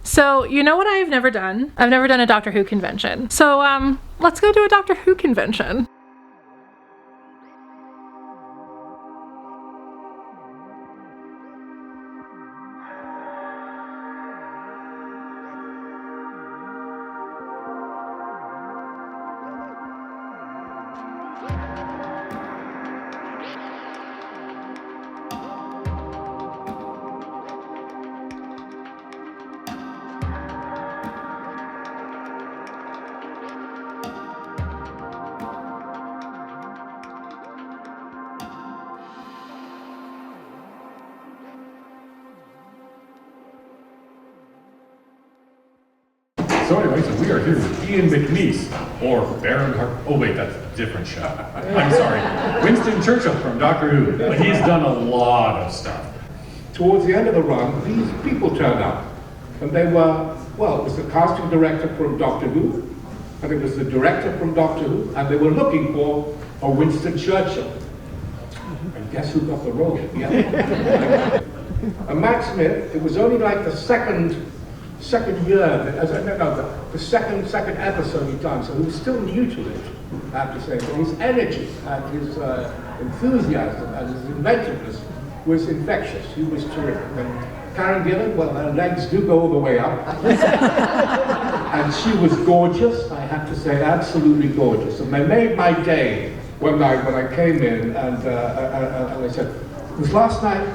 So, you know what I've never done? I've never done a Doctor Who convention. So, let's go to a Doctor Who convention. So anyway, so we are here with Ian McNeice, or Baron oh wait, that's a different show. I'm sorry. Winston Churchill from Doctor Who, but he's done a lot of stuff. Towards the end of the run, these people turned up, and they were, well, it was the casting director from Doctor Who, and it was the director from Doctor Who, and they were looking for a Winston Churchill. And guess who got the role? Yeah. And Matt Smith, it was only like the second year, the second episode he'd done, so he was still new to it, I have to say. But his energy and his enthusiasm and his inventiveness was infectious. He was terrific. And Karen Gillan, well, her legs do go all the way up. And she was gorgeous, I have to say, absolutely gorgeous. And they made my day one night when I came in, and I said, it was last night.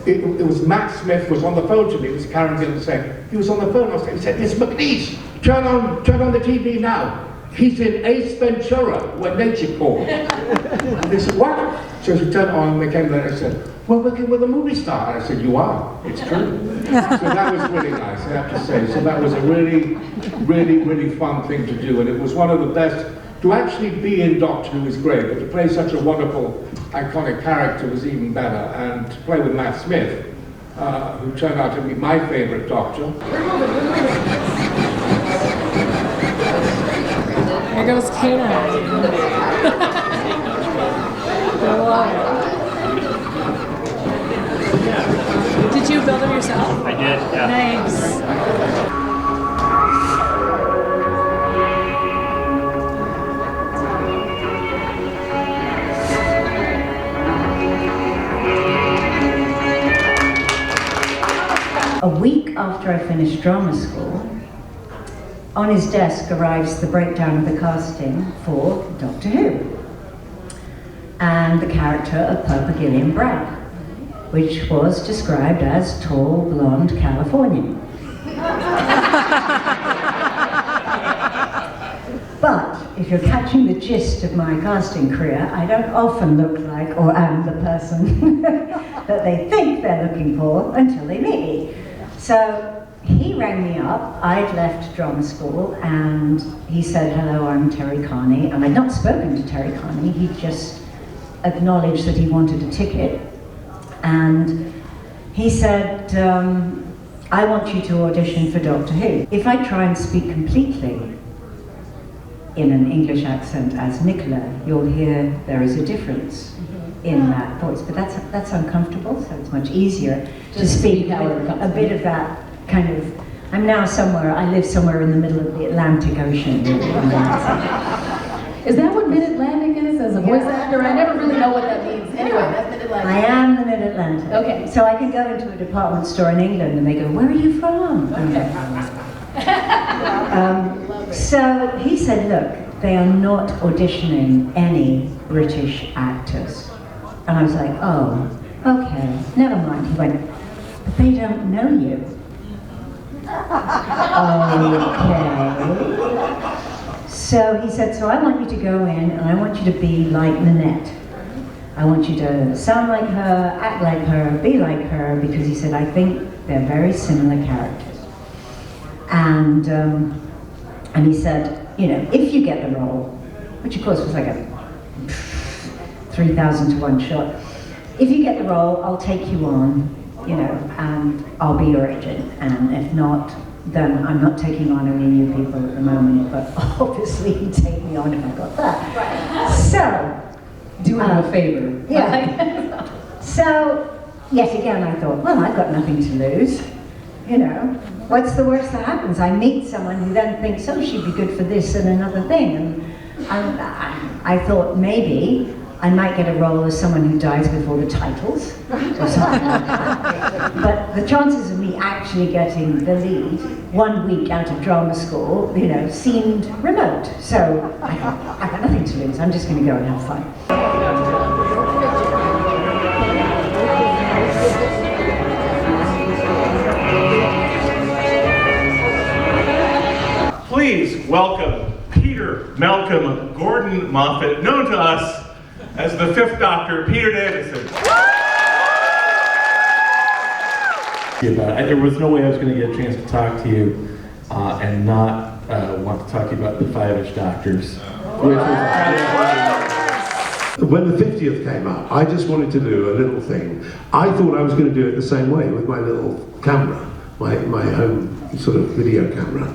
It was Matt Smith was on the phone to me. It was Karen Gillan saying, he was on the phone. He said, "It's McNeice. Turn on the TV now. He's in Ace Ventura, When Nature Calls." And they said, "What?" So she turned on. They came there and said, "We're working with a movie star." And I said, "You are. It's true." So that was really nice, I have to say. So that was a really, really, really fun thing to do, and it was one of the best. To actually be in Doctor Who is great, but to play such a wonderful, iconic character was even better. And to play with Matt Smith, who turned out to be my favorite Doctor. Here goes Kina. Did you build them yourself? I did, yeah. Nice. A week after I finished drama school, on his desk arrives the breakdown of the casting for Doctor Who and the character of Purple Gillian Bragg, which was described as tall, blonde Californian. But if you're catching the gist of my casting career, I don't often look like or am the person that they think they're looking for until they meet me. So he rang me up. I'd left drama school, and he said, "Hello, I'm Terry Carney." And I'd not spoken to Terry Carney. He just acknowledged that he wanted a ticket. And he said, "I want you to audition for Doctor Who. If I try and speak completely in an English accent as Nicola, you'll hear there is a difference in that voice, but that's uncomfortable, so it's much easier to speak a bit of that kind of, I'm now somewhere, I live somewhere in the middle of the Atlantic Ocean. Is that what Mid-Atlantic is as a voice actor? I never really know what that means. Anyway, that's Mid-Atlantic. I am the Mid-Atlantic. Okay. So I can go into a department store in England and they go, "Where are you from?" Okay. So he said, "Look, they are not auditioning any British actors." And I was like, "Oh, okay, never mind." He went, "But they don't know you." Okay. So he said, "So I want you to go in and I want you to be like Nanette. I want you to sound like her, act like her, be like her," because he said, "I think they're very similar characters." And he said, "You know, if you get the role," which of course was like a 3,000 to 1 shot. "If you get the role, I'll take you on, you know, and I'll be your agent. And if not, then I'm not taking on any new people at the moment, but obviously he'd take me on if I got that." Right. So, Do him a favor. yeah. So, yet again I thought, well, I've got nothing to lose. you know, what's the worst that happens? I meet someone who then thinks, oh, she'd be good for this and another thing. And I thought maybe I might get a role as someone who dies before the titles, or something like that. But the chances of me actually getting the lead 1 week out of drama school, you know, seemed remote. So I thought, I've got nothing to lose, I'm just going to go and have fun. Please welcome Peter Malcolm Gordon Moffat, known to us as the Fifth Doctor, Peter Davison. There was no way I was going to get a chance to talk to you and not want to talk to you about the 5-ish Doctors. Which was when the 50th came up, I just wanted to do a little thing. I thought I was going to do it the same way with my little camera, my home sort of video camera.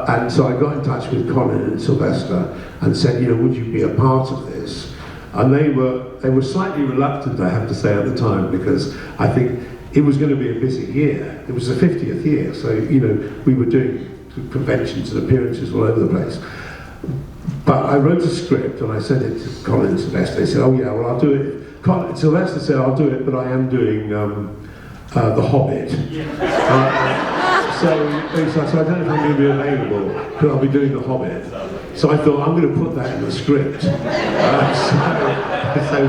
And so I got in touch with Colin and Sylvester and said, you know, would you be a part of this? And they were slightly reluctant, I have to say, at the time, because I think it was going to be a busy year. It was the 50th year, so, you know, we were doing conventions and appearances all over the place. But I wrote a script and I sent it to Colin and Sylvester. They said, oh yeah, well, I'll do it. Sylvester said, I'll do it, but I am doing The Hobbit. So I don't know if I'm going to be available, but I'll be doing The Hobbit. So I thought, I'm going to put that in the script. So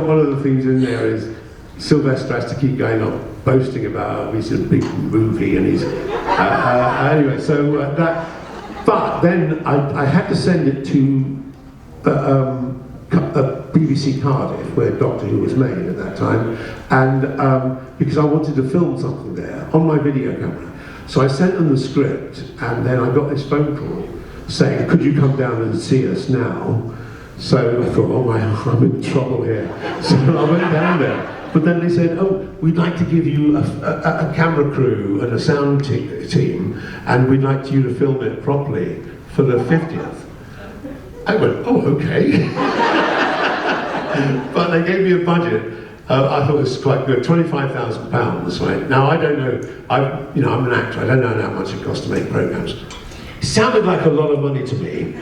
one of the things in there is Sylvester has to keep going on boasting about he's a big movie and he's... anyway, so that... But then I had to send it to BBC Cardiff, where Doctor Who was made at that time, and because I wanted to film something there on my video camera. So I sent them the script, and then I got this phone call saying, could you come down and see us now? So I thought, oh my, I'm in trouble here. So I went down there. But then they said, oh, we'd like to give you a camera crew and a sound team, and we'd like you to film it properly for the 50th. I went, oh, okay. But they gave me a budget. I thought this was quite good, £25,000, right? Now I don't know, I'm an actor, I don't know how much it costs to make programs. It sounded like a lot of money to me.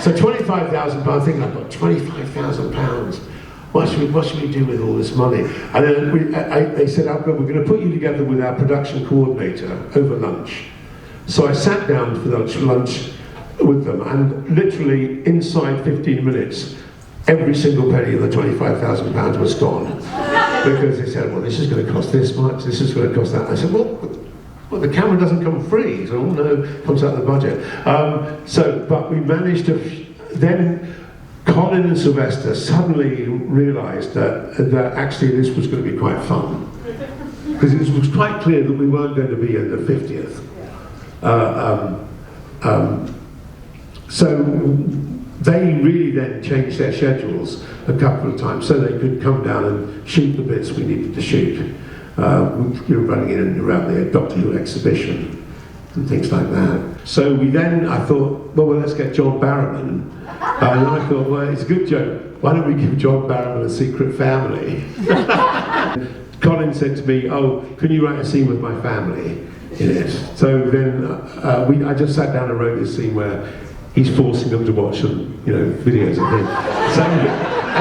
So £25,000, I think I've got £25,000. What should we do with all this money? And then they said, oh, we're going to put you together with our production coordinator over lunch. So I sat down for lunch with them, and literally inside 15 minutes, every single penny of the £25,000 was gone. Because they said, well, this is going to cost this much, this is going to cost that. I said, well, the camera doesn't come free, so no, it comes out of the budget. But we managed to, then Colin and Sylvester suddenly realised that actually this was going to be quite fun. Because it was quite clear that we weren't going to be in the 50th. So they really then changed their schedules a couple of times so they could come down and shoot the bits we needed to shoot. Running in and around the Doctor Who exhibition and things like that. So I thought, well, let's get John Barrowman. And I thought, well, it's a good joke. Why don't we give John Barrowman a secret family? Colin said to me, oh, can you write a scene with my family in it? So then I just sat down and wrote this scene where he's forcing them to watch some, videos of him.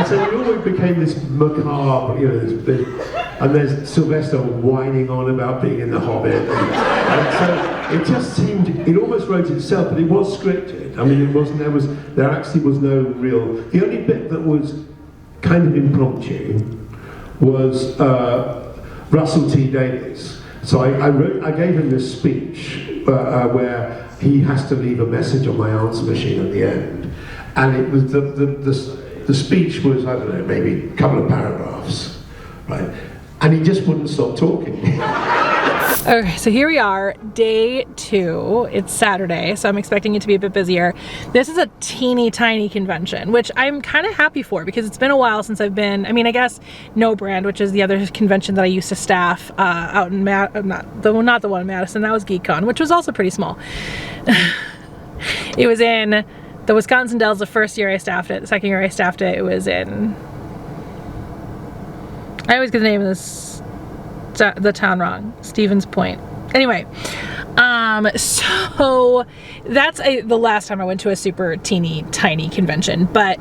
So it always became this macabre, and there's Sylvester whining on about being in The Hobbit. And so it just seemed, it almost wrote itself, but it was scripted. I mean, there actually was no real, the only bit that was kind of impromptu was Russell T Davies. So I gave him this speech where he has to leave a message on my answer machine at the end. And it was the speech was, I don't know, maybe a couple of paragraphs, right? And he just wouldn't stop talking. Okay, so here we are, day 2. It's Saturday, so I'm expecting it to be a bit busier. This is a teeny tiny convention, which I'm kind of happy for because it's been a while since I've been, I guess No Brand, which is the other convention that I used to staff out in not the one in Madison, that was GeekCon, which was also pretty small. It was in the Wisconsin Dells the first year I staffed it. The second year I staffed it, it was in, I always get the name of this the town wrong. Stevens Point. Anyway, so that's the last time I went to a super teeny tiny convention, but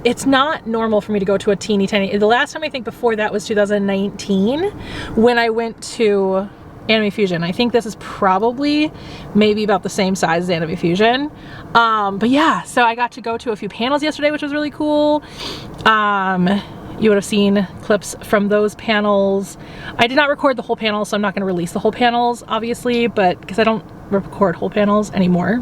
it's not normal for me to go to a teeny tiny. The last time I think before that was 2019 when I went to Anime Fusion. I think this is probably maybe about the same size as Anime Fusion. But yeah, so I got to go to a few panels yesterday, which was really cool. You would have seen clips from those panels. I did not record the whole panel, so I'm not going to release the whole panels, obviously, but because I don't record whole panels anymore.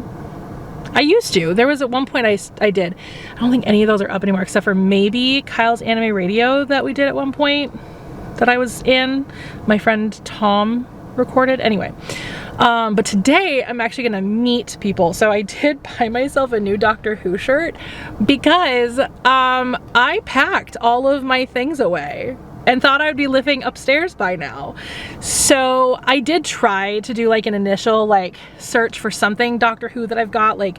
I used to. There was at one point I did. I don't think any of those are up anymore, except for maybe Kyle's Anime Radio that we did at one point that I was in. My friend Tom recorded. Anyway, but today I'm actually gonna meet people. So I did buy myself a new Doctor Who shirt because I packed all of my things away and thought I would be living upstairs by now. So I did try to do like an initial like search for something Doctor Who that I've got. Like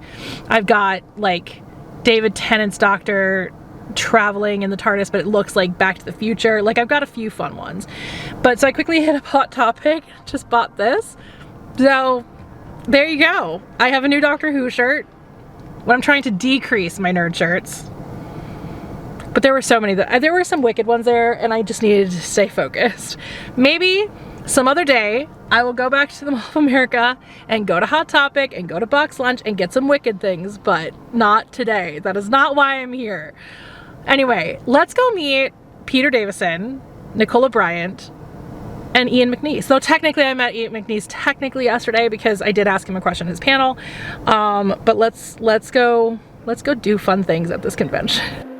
I've got like David Tennant's Doctor traveling in the TARDIS, but it looks like Back to the Future. Like I've got a few fun ones. But so I quickly hit up Hot Topic, just bought this. So there you go. I have a new Doctor Who shirt. When I'm trying to decrease my nerd shirts. But there were so many there were some wicked ones there and I just needed to stay focused. Maybe some other day I will go back to the Mall of America and go to Hot Topic and go to Box Lunch and get some wicked things, but not today. That is not why I'm here. Anyway, let's go meet Peter Davison, Nicola Bryant, and Ian McNeice. Though technically I met Ian McNeice technically yesterday because I did ask him a question in his panel. But let's go do fun things at this convention.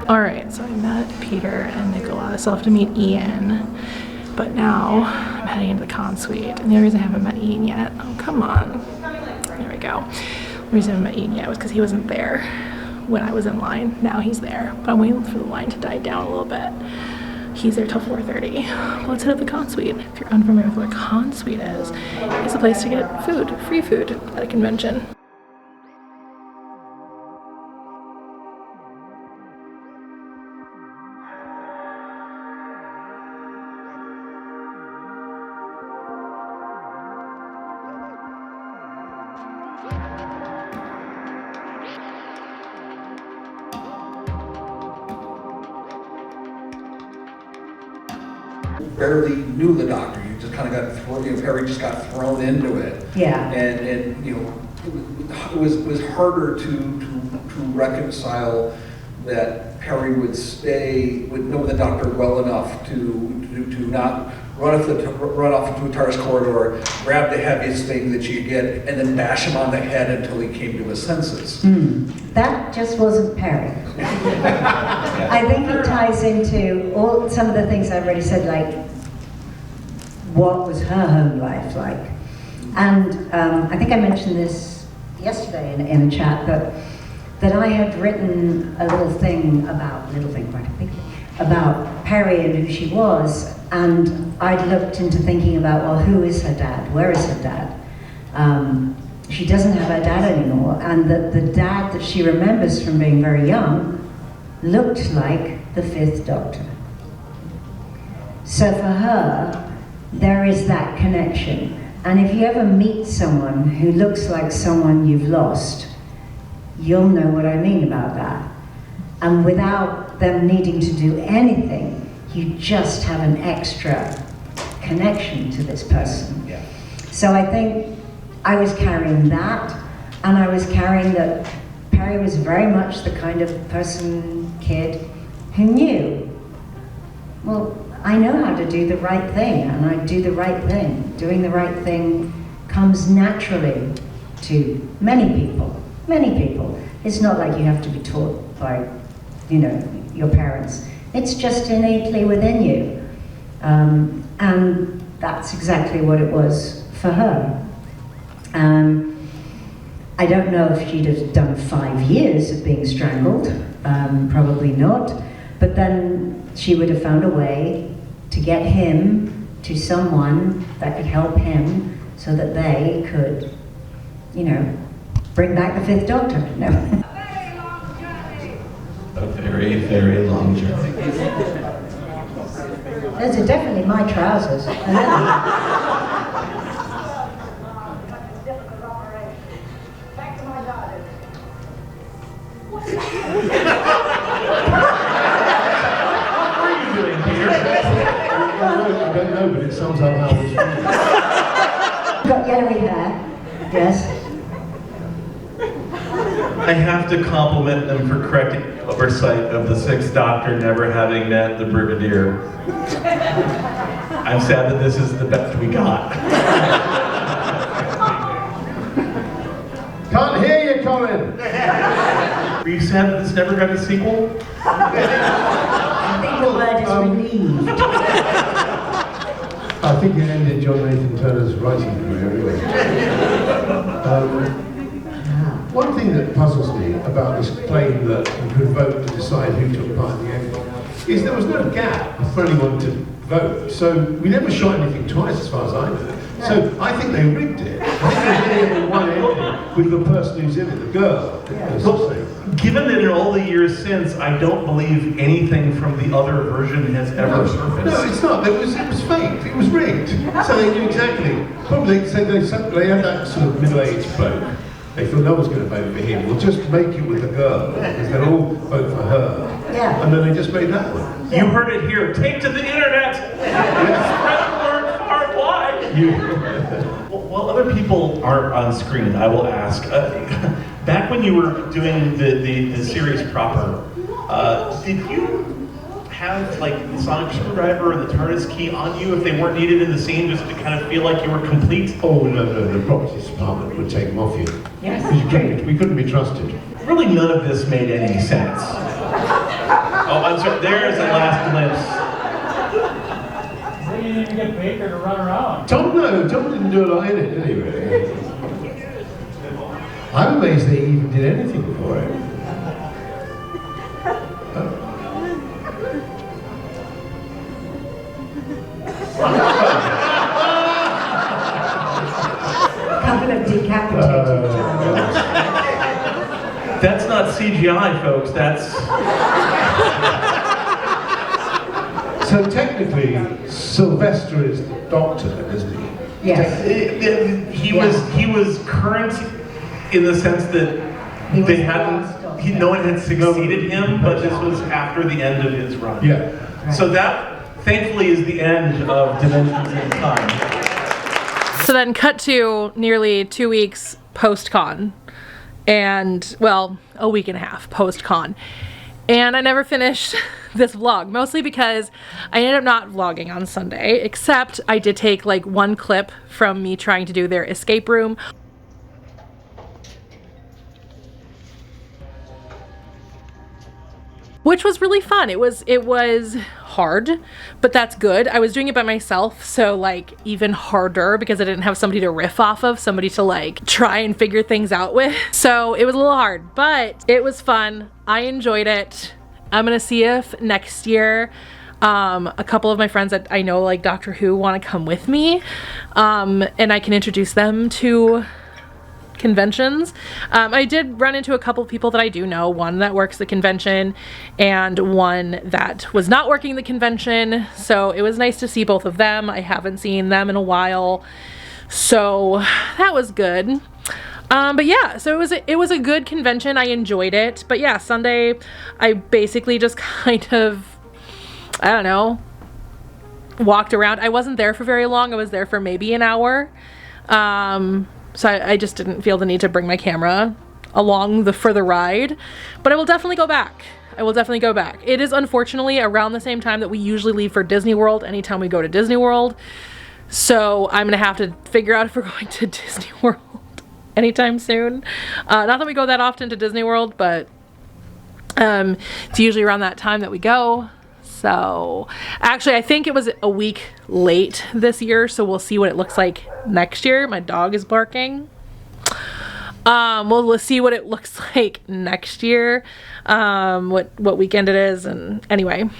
All right, so I met Peter and Nicola, so I'll have to meet Ian. But now I'm heading into the con suite. And the only reason I haven't met Ian yet, oh, come on. There we go. The reason I haven't met Ian yet was because he wasn't there when I was in line. Now he's there, but I'm waiting for the line to die down a little bit. He's there till 4:30. Well, let's hit up the con suite. If you're unfamiliar with what a con suite is, it's a place to get food, free food at a convention. Barely knew the Doctor. You just kind of got thrown. Perry just got thrown into it. Yeah. And you know, it was harder to reconcile that Perry would know the Doctor well enough to not run off into a TARDIS corridor, grab the heaviest thing that you could get, and then bash him on the head until he came to his senses. That just wasn't Perry. I think it ties into some of the things I've already said, like what was her home life like? And I think I mentioned this yesterday in a chat, that I had written a quite a big thing, about Perry and who she was, and I'd looked into thinking about, well, who is her dad? Where is her dad? She doesn't have her dad anymore, and the dad that she remembers from being very young looked like the 5th Doctor. So for her, there is that connection. And if you ever meet someone who looks like someone you've lost, you'll know what I mean about that. And without them needing to do anything, you just have an extra connection to this person. Yeah. So I think I was carrying that, and I was carrying that Perry was very much the kind of kid who knew, well, I know how to do the right thing, and I do the right thing. Doing the right thing comes naturally to many people. Many people. It's not like you have to be taught by, you know, your parents. It's just innately within you. And that's exactly what it was for her. I don't know if she'd have done 5 years of being strangled, probably not, but then she would have found a way to get him to someone that could help him so that they could, you know, bring back the Fifth Doctor. No. A very, very long journey. Those are definitely my trousers. I don't know, but it sounds like how it's Got yellowy hair, yes. I have to compliment them for correcting the oversight of the Sixth Doctor never having met the Brigadier. I'm sad that this is the best we got. Can't hear you, Colin! Are you sad that this never got a sequel? I think the word is relieved. I think it ended John Nathan Turner's writing career anyway. One thing that puzzles me about this claim that you could vote to decide who took part in the end is there was no gap for anyone to vote. So we never shot anything twice as far as I know. So I think they rigged it. I think there's only one ending with the person who's in it, the girl. Given that in all the years since, I don't believe anything from the other version has ever surfaced. No, it's not. It was fake. It was rigged. So they knew exactly. Probably they had that sort of middle-aged bloke. They thought no one's going to vote for him. We'll just make it with the girl because they'll all vote for her. Yeah. And then they just made that one. You heard it here. Take to the internet. Spread the word far and wide. While other people are on screen, I will ask. Back when you were doing the series proper, did you have like the sonic screwdriver and the TARDIS key on you if they weren't needed in the scene, just to kind of feel like you were complete? Oh no, the properties department would take them off you. Yes. Because we couldn't be trusted. Really, none of this made any sense. Oh, I'm sorry. There's the last glimpse. So you didn't even get Baker to run around. Tom didn't do a lot in it, did he really? I'm amazed they even did anything for it. Couple of decapitated times. That's not CGI, folks. That's. So technically, Sylvester is the Doctor, isn't he? Yes. He was current in the sense that they hadn't. No one had succeeded him, but this was after the end of his run. Yeah. Right. So that, thankfully, is the end of Dimensions in Time. So then cut to nearly 2 weeks post-con. And, well, a week and a half post-con. And I never finished this vlog, mostly because I ended up not vlogging on Sunday, except I did take like one clip from me trying to do their escape room. Which was really fun. It was hard, but that's good. I was doing it by myself, so like even harder because I didn't have somebody to riff off of, somebody to like try and figure things out with. So it was a little hard, but it was fun. I enjoyed it. I'm gonna see if next year a couple of my friends that I know like Doctor Who want to come with me, and I can introduce them to conventions. I did run into a couple of people that I do know, one that works the convention and one that was not working the convention, so it was nice to see both of them. I haven't seen them in a while, so that was good. But yeah, so it was a good convention. I enjoyed it, but yeah, Sunday I basically just kind of, I don't know, walked around. I wasn't there for very long. I was there for maybe an hour. So I just didn't feel the need to bring my camera along for the ride, but I will definitely go back. I will definitely go back. It is unfortunately around the same time that we usually leave for Disney World anytime we go to Disney World. So I'm gonna have to figure out if we're going to Disney World anytime soon. Not that we go that often to Disney World, but it's usually around that time that we go. So actually I think it was a week late this year, so we'll see what it looks like next year. My dog is barking. We'll see what it looks like next year, what weekend it is, and anyway,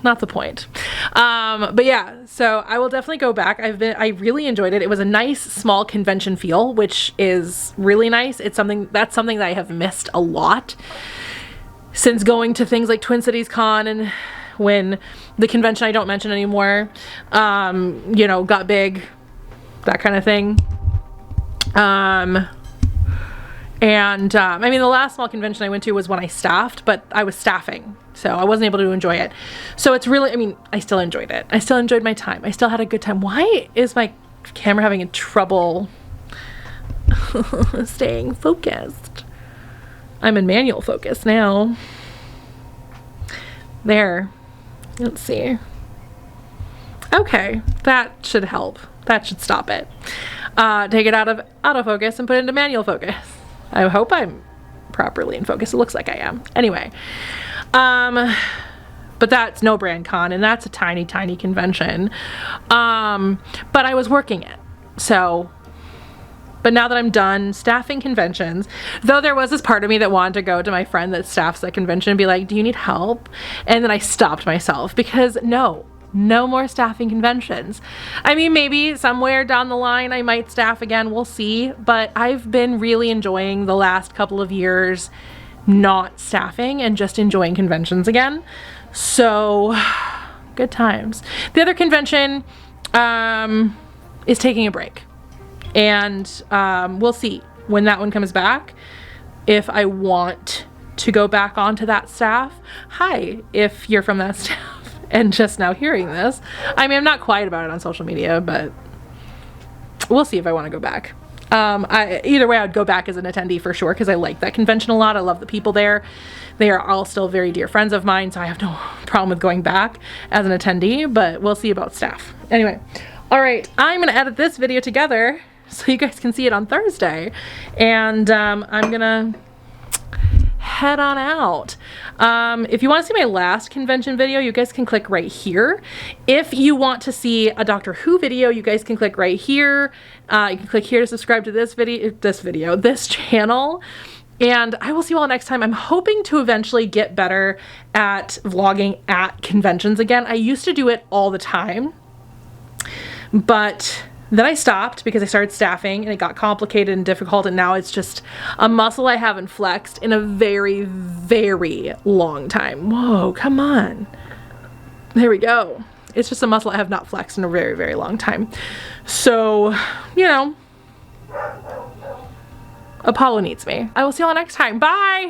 not the point. But yeah, so I will definitely go back. I really enjoyed it. It was a nice small convention feel, which is really nice. It's something that I have missed a lot since going to things like Twin Cities Con, and when the convention I don't mention anymore, you know, got big, that kind of thing. I mean, the last small convention I went to was when I staffed, but I was staffing, so I wasn't able to enjoy it. So it's really, I mean, I still enjoyed it. I still enjoyed my time. I still had a good time. Why is my camera having trouble staying focused? I'm in manual focus now. There. Let's see. Okay, that should help. That should stop it. Take it out of autofocus and put it into manual focus. I hope I'm properly in focus. It looks like I am. Anyway, but that's no brand con, and that's a tiny convention. But I was working it. So, but now that I'm done staffing conventions, though there was this part of me that wanted to go to my friend that staffs that convention and be like, do you need help? And then I stopped myself because no more staffing conventions. I mean, maybe somewhere down the line I might staff again, we'll see, but I've been really enjoying the last couple of years not staffing and just enjoying conventions again. So good times. The other convention is taking a break, and we'll see when that one comes back if I want to go back onto that staff. Hi, if you're from that staff and just now hearing this. I mean, I'm not quiet about it on social media, but we'll see if I want to go back. Either way, I would go back as an attendee for sure, because I like that convention a lot. I love the people there. They are all still very dear friends of mine, so I have no problem with going back as an attendee, but we'll see about staff. Anyway, all right, I'm gonna edit this video together so you guys can see it on Thursday, and I'm gonna head on out. If you want to see my last convention video, you guys can click right here. If you want to see a Doctor Who video, you guys can click right here. You can click here to subscribe to this channel. And I will see you all next time. I'm hoping to eventually get better at vlogging at conventions again. I used to do it all the time, but then I stopped because I started staffing and it got complicated and difficult, and now it's just a muscle I haven't flexed in a very, very long time. Whoa, come on. There we go. It's just a muscle I have not flexed in a very, very long time. So, you know, Apollo needs me. I will see you all next time. Bye!